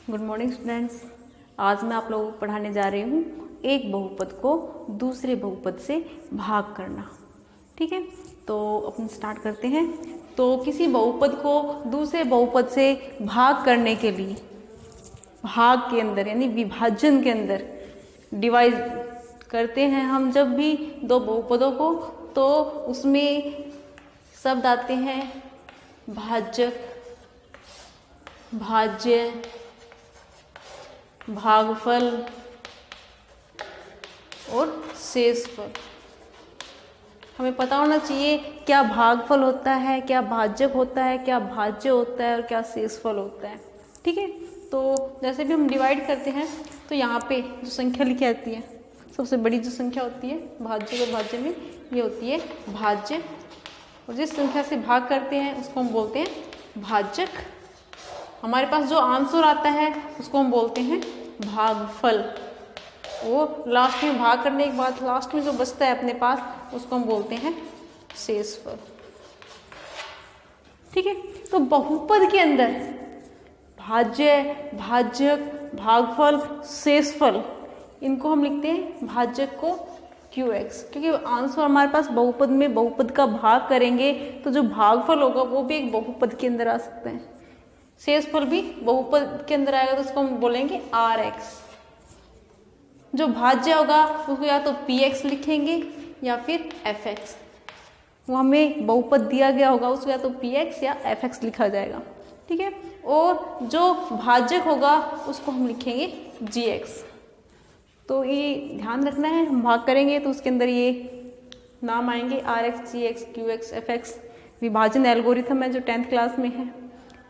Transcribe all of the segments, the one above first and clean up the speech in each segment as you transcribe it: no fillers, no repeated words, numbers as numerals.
Good morning students. आज मैं आप लोगों को पढ़ाने जा रही हूँ एक बहुपद को दूसरे बहुपद से भाग करना। ठीक है, तो अपन स्टार्ट करते हैं। तो किसी बहुपद को दूसरे बहुपद से भाग करने के लिए भाग के अंदर यानी विभाजन के अंदर डिवाइड करते हैं हम जब भी दो बहुपदों को, तो उसमें शब्द आते हैं भाजक, भाज्य, भागफल और शेषफल। हमें पता होना चाहिए क्या भागफल होता है, क्या भाजक होता है, क्या भाज्य होता है और क्या शेषफल होता है। ठीक है, तो जैसे भी हम डिवाइड करते हैं तो यहाँ पे जो संख्या लिखी जाती है, सबसे बड़ी जो संख्या होती है भाज्य और भाज्य में, ये होती है भाज्य। और जिस संख्या से भाग करते हैं उसको हम बोलते हैं भाजक। हमारे पास जो आंसर आता है उसको हम बोलते हैं भागफल। वो लास्ट में भाग करने के बाद लास्ट में जो बचता है अपने पास उसको हम बोलते हैं शेषफल। ठीक है, तो बहुपद के अंदर भाज्य, भाजक, भागफल, शेषफल, इनको हम लिखते हैं भाजक को QX, क्योंकि आंसर हमारे पास बहुपद में बहुपद का भाग करेंगे तो जो भागफल होगा वो भी एक बहुपद के अंदर आ सकता है, शेषफल भी बहुपद के अंदर आएगा तो उसको हम बोलेंगे RX। जो भाज्य होगा उसको या तो PX लिखेंगे या फिर FX। वो हमें बहुपद दिया गया होगा उसको या तो PX या FX लिखा जाएगा। ठीक है, और जो भाजक होगा उसको हम लिखेंगे GX। तो ये ध्यान रखना है, हम भाग करेंगे तो उसके अंदर ये नाम आएंगे RX, GX, QX, FX। विभाजन एल्गोरिथम है जो 10th क्लास में है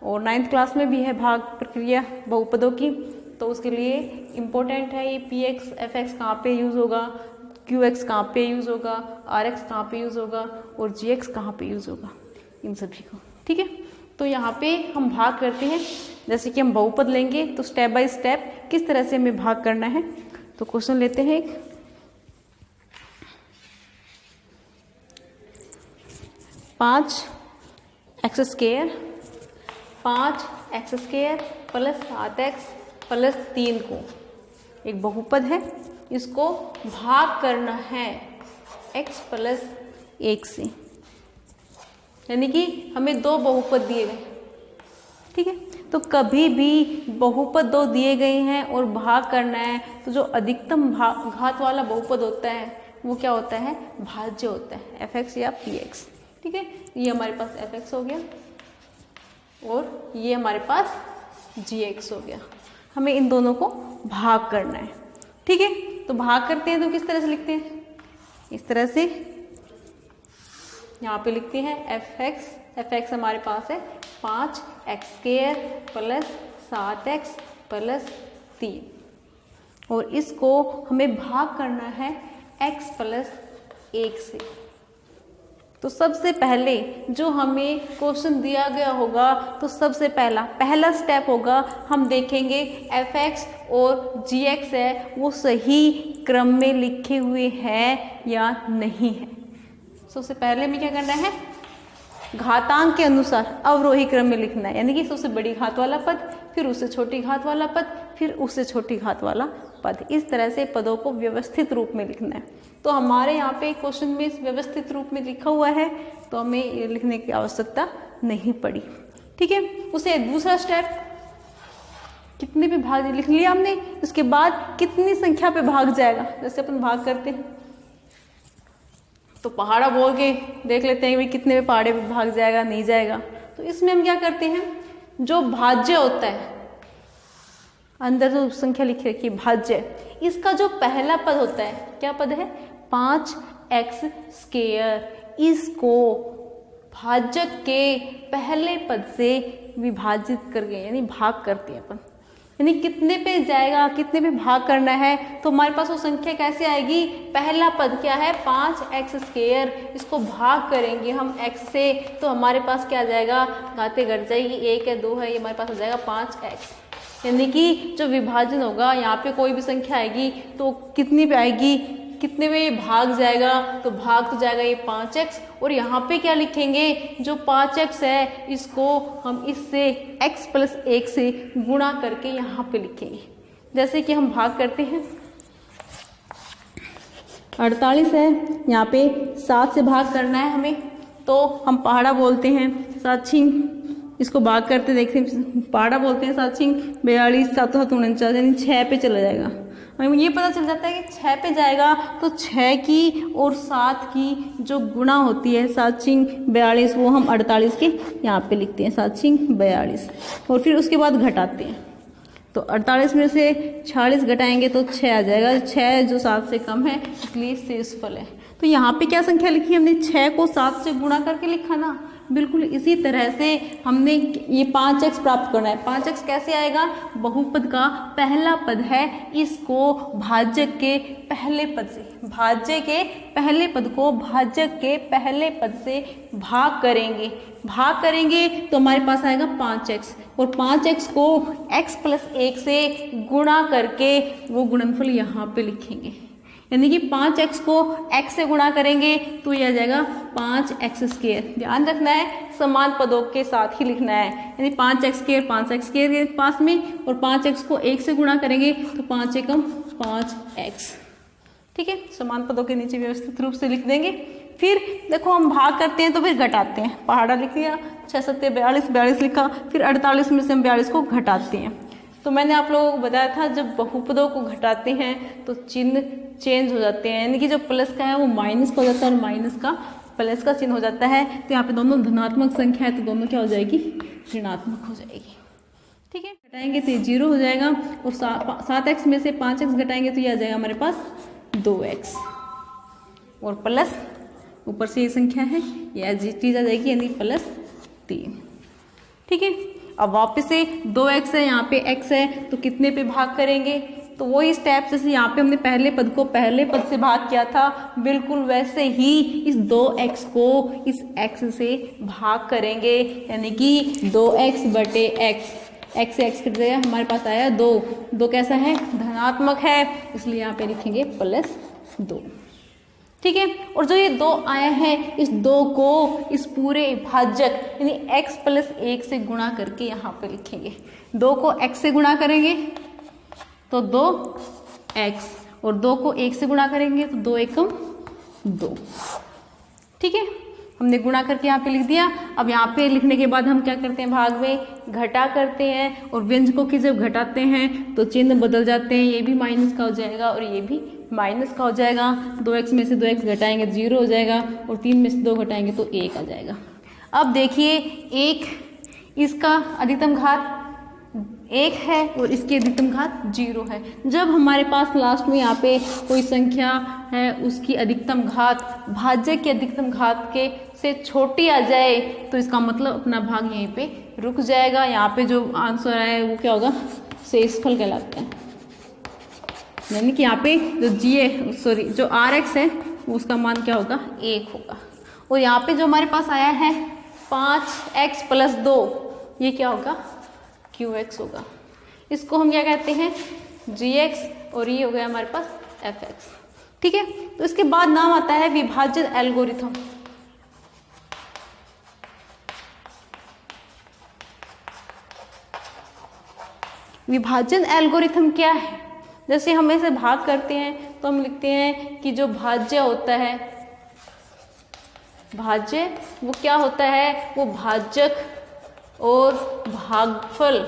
और 9th क्लास में भी है भाग प्रक्रिया बहुपदों की, तो उसके लिए इम्पोर्टेंट है ये PX, FX कहाँ पे यूज़ होगा, QX कहाँ पे यूज़ होगा, RX कहाँ पे यूज़ होगा और GX कहाँ पे यूज़ होगा, इन सभी को। ठीक है, तो यहाँ पे हम भाग करते हैं। जैसे कि हम बहुपद लेंगे तो स्टेप बाय स्टेप किस तरह से हमें भाग करना है। तो क्वेश्चन लेते हैं एक, 5x² 5x² plus 7x plus 3 को एक बहुपद है, इसको भाग करना है x प्लस 1 से, यानी कि हमें दो बहुपद दिए गए। ठीक है, तो कभी भी बहुपद दो दिए गए हैं और भाग करना है तो जो अधिकतम घात वाला बहुपद होता है वो क्या होता है, भाज्य होता है, FX या PX। ठीक है, ये हमारे पास FX हो गया और ये हमारे पास GX हो गया। हमें इन दोनों को भाग करना है। ठीक है, तो भाग करते हैं तो किस तरह से लिखते हैं, इस तरह से यहाँ पे लिखते हैं FX हमारे पास है 5x² प्लस 7x प्लस 3 और इसको हमें भाग करना है x प्लस 1 से। तो सबसे पहले जो हमें क्वेश्चन दिया गया होगा तो सबसे पहला स्टेप होगा, हम देखेंगे FX और GX है वो सही क्रम में लिखे हुए हैं या नहीं है। सबसे पहले में क्या करना है, घातांक के अनुसार अवरोही क्रम में लिखना है, यानी कि सबसे बड़ी घात वाला पद, फिर उससे छोटी घात वाला पद, फिर उससे छोटी घात वाला पद। इस तरह से पदों को व्यवस्थित रूप में लिखना है। तो हमारे यहाँ पे क्वेश्चन में व्यवस्थित रूप में लिखा हुआ है तो हमें ये लिखने की आवश्यकता नहीं पड़ी। ठीक है, उसे दूसरा स्टेप, कितने पे भाग लिख लिया हमने, उसके बाद कितनी संख्या पे भाग जाएगा। जैसे अपन भाग करते हैं तो पहाड़ा बोल के देख लेते हैं कि कितने पे पहाड़े पे भाग जाएगा, नहीं जाएगा। तो इसमें हम क्या करते हैं, जो भाज्य होता है अंदर जो संख्या लिखी रखी है भाज्य, इसका जो पहला पद होता है, क्या पद है, 5x², इसको भाजक के पहले पद से विभाजित करके यानी भाग करते हैं अपन, यानी कितने पे जाएगा, कितने पे भाग करना है। तो हमारे पास वो संख्या कैसे आएगी, पहला पद क्या है 5x², इसको भाग करेंगे हम x से तो हमारे पास क्या आ जाएगा, घातें घट जाएगी, 1 है 2 है, ये हमारे पास हो जाएगा 5x। यानी कि जो विभाजन होगा यहाँ पे कोई भी संख्या आएगी तो कितनी पे आएगी, कितने में ये भाग जाएगा, तो भाग तो जाएगा ये 5x, और यहाँ पे क्या लिखेंगे, जो 5x है इसको हम इससे x प्लस 1 से गुणा करके यहाँ पे लिखेंगे। जैसे कि हम भाग करते हैं, 48 है, यहाँ पे 7 से भाग करना है हमें, तो हम पहाड़ा बोलते हैं, 7 छिंग इसको भाग करते देखते हैं, पहाड़ा बोलते हैं, 7 छिंग 42, 7 7 49, यानी 6 पे चला जाएगा। हमें ये पता चल जाता है कि 6 पे जाएगा तो 6 की और 7 की जो गुणा होती है 7 छिंग 42, वो हम 48 के यहाँ पे लिखते हैं, 7 छिंग 42, और फिर उसके बाद घटाते हैं। तो 48 में से 46 घटाएंगे तो 6 आ जाएगा, 6 जो 7 से कम है इसलिए शेषफल है। तो यहाँ पे क्या संख्या लिखी हमने, 6 को 7 से गुणा करके लिखा ना, बिल्कुल इसी तरह से हमने ये 5x प्राप्त करना है। 5x कैसे आएगा, बहुपद का पहला पद है, इसको भाज्य के पहले पद से, भाज्य के पहले पद को भाज्य के पहले पद से भाग करेंगे, भाग करेंगे तो हमारे पास आएगा 5x, और 5x को x प्लस 1 से गुणा करके वो गुणनफल यहाँ पे लिखेंगे, यानी कि 5x को x से गुणा करेंगे तो यह आ जाएगा 5x स्क्वायर। ध्यान रखना है समान पदों के साथ ही लिखना है, यानी 5x स्क्वायर 5x स्क्वायर के पास में, और 5x को 1 से गुणा करेंगे तो 5 एकम 5x। ठीक है, समान पदों के नीचे व्यवस्थित रूप से लिख देंगे। फिर देखो हम भाग करते हैं तो फिर घटाते हैं, पहाड़ा लिख लिया, 6 7 42, 42 लिखा, फिर 48 में से हम 42 को घटाते हैं। तो मैंने आप लोगों को बताया था जब बहुपदों को घटाते हैं तो चिन्ह चेंज हो जाते हैं, यानी कि जो प्लस का है वो माइनस का हो जाता है और माइनस का प्लस का चिन्ह हो जाता है। तो यहाँ पे दोनों धनात्मक संख्या है तो दोनों क्या हो जाएगी, ऋणात्मक हो जाएगी। ठीक है, घटाएंगे तो ये 0 हो जाएगा, और 7x में से 5x घटाएंगे तो ये आ जाएगा हमारे पास 2x, और प्लस ऊपर से ये संख्या है ये चीज आ जाएगी, यानी प्लस 3। ठीक है, अब वापस से 2x है, यहाँ पे x है, तो कितने पे भाग करेंगे, तो वही स्टेप जैसे यहाँ पे हमने पहले पद को पहले पद से भाग किया था, बिल्कुल वैसे ही इस 2x को इस x से भाग करेंगे, यानी कि 2x बटे x से x कट जाएगा, हमारे पास आया 2 कैसा है, धनात्मक है, इसलिए यहाँ पे लिखेंगे +2। ठीक है, और जो ये 2 आया है इस 2 को इस पूरे भाजक यानी x प्लस 1 से गुणा करके यहाँ पे लिखेंगे। 2 को x से गुणा करेंगे तो 2x, और 2 को 1 से गुणा करेंगे तो 2 एकम 2। ठीक है, हमने गुणा करके यहाँ पे लिख दिया। अब यहाँ पे लिखने के बाद हम क्या करते हैं, भाग में घटा करते हैं, और व्यंजकों की जब घटाते हैं तो चिन्ह बदल जाते हैं, ये भी माइनस का हो जाएगा और ये भी माइनस का हो जाएगा। 2x में से 2x घटाएंगे तो 0 हो जाएगा, और 3 में से 2 घटाएंगे तो 1 आ जाएगा। अब देखिए 1 इसका अधिकतम घात 1 है और इसकी अधिकतम घात 0 है। जब हमारे पास लास्ट में यहाँ पे कोई संख्या है उसकी अधिकतम घात भाज्य के अधिकतम घात के से छोटी आ जाए तो इसका मतलब अपना भाग यहीं पे रुक जाएगा। यहाँ पे जो आंसर है वो क्या होगा, शेषफल कहलाता है, यानी कि यहाँ पे जो Rx है उसका मान क्या होगा, 1 होगा। और यहाँ पे जो हमारे पास आया है 5x प्लस 2, ये क्या होगा, Qx होगा। इसको हम क्या कहते हैं, Gx, और ये हो गया हमारे पास Fx। ठीक है, तो इसके बाद नाम आता है विभाजन एल्गोरिथम। विभाजन एल्गोरिथम क्या है, जैसे हम ऐसे भाग करते हैं तो हम लिखते हैं कि जो भाज्य होता है, भाज्य वो क्या होता है, वो भाजक और भागफल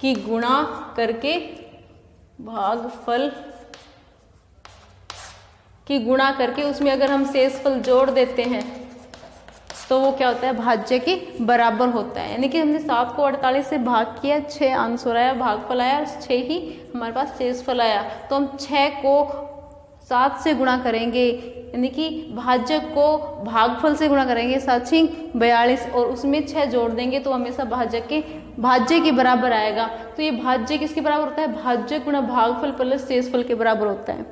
की गुणा करके, भागफल की गुणा करके उसमें अगर हम शेषफल जोड़ देते हैं तो वो क्या होता है, भाज्य के बराबर होता है। यानी कि हमने 7 को 48 से भाग किया, 6 आंसर आया, भागफल आया, 6 ही हमारे पास शेषफल आया। तो हम 6 को 7 से गुणा करेंगे, यानी कि भाज्य को भागफल से गुणा करेंगे, 7 6 42, और उसमें 6 जोड़ देंगे तो हमेशा भाज्य के बराबर आएगा। तो ये भाज्य किसके बराबर होता है, भाज्य गुणा भागफल प्लस शेषफल के बराबर होता है।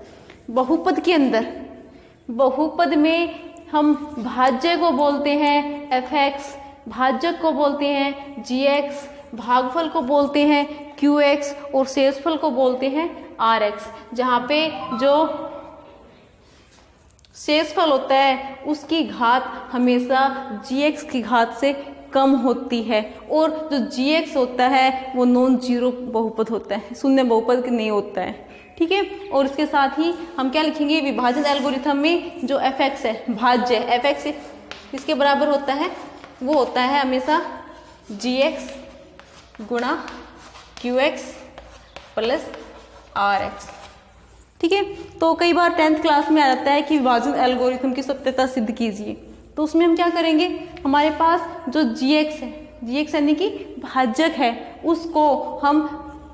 बहुपद के अंदर, बहुपद में हम भाज्य को बोलते हैं fx, भाजक को बोलते हैं gx, भागफल को बोलते हैं qx, और शेषफल को बोलते हैं rx। जहाँ पे जो शेषफल होता है उसकी घात हमेशा gx की घात से कम होती है, और जो gx होता है वो नॉन जीरो बहुपद होता है, शून्य बहुपद नहीं होता है। ठीक है, और इसके साथ ही हम क्या लिखेंगे, विभाजन एल्गोरिथम में जो fx है भाज्य fx किसके बराबर होता है, वो होता है हमेशा gx गुणा qx प्लस rx। ठीक है, तो कई बार 10th क्लास में आ जाता है कि विभाजन एल्गोरिथम की सत्यता सिद्ध कीजिए, तो उसमें हम क्या करेंगे, हमारे पास जो gx है, gx यानी कि भाजक है, उसको हम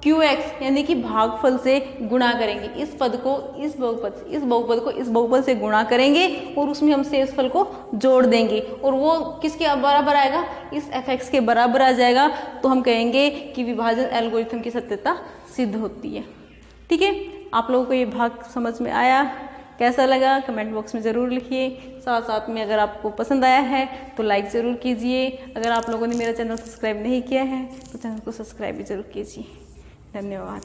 qx यानी कि भागफल से गुणा करेंगे। इस पद को इस बहुपद से, इस बहुपद को इस बहुपद से गुणा करेंगे और उसमें हम शेषफल को जोड़ देंगे और वो किसके बराबर आएगा, इस fx के बराबर आ जाएगा। तो हम कहेंगे कि विभाजन एल्गोरिथम की सत्यता सिद्ध होती है। ठीक है, आप लोगों को ये भाग समझ में आया, कैसा लगा कमेंट बॉक्स में ज़रूर लिखिए। साथ साथ में अगर आपको पसंद आया है तो लाइक ज़रूर कीजिए। अगर आप लोगों ने मेरा चैनल सब्सक्राइब नहीं किया है तो चैनल को सब्सक्राइब भी ज़रूर कीजिए। धन्यवाद।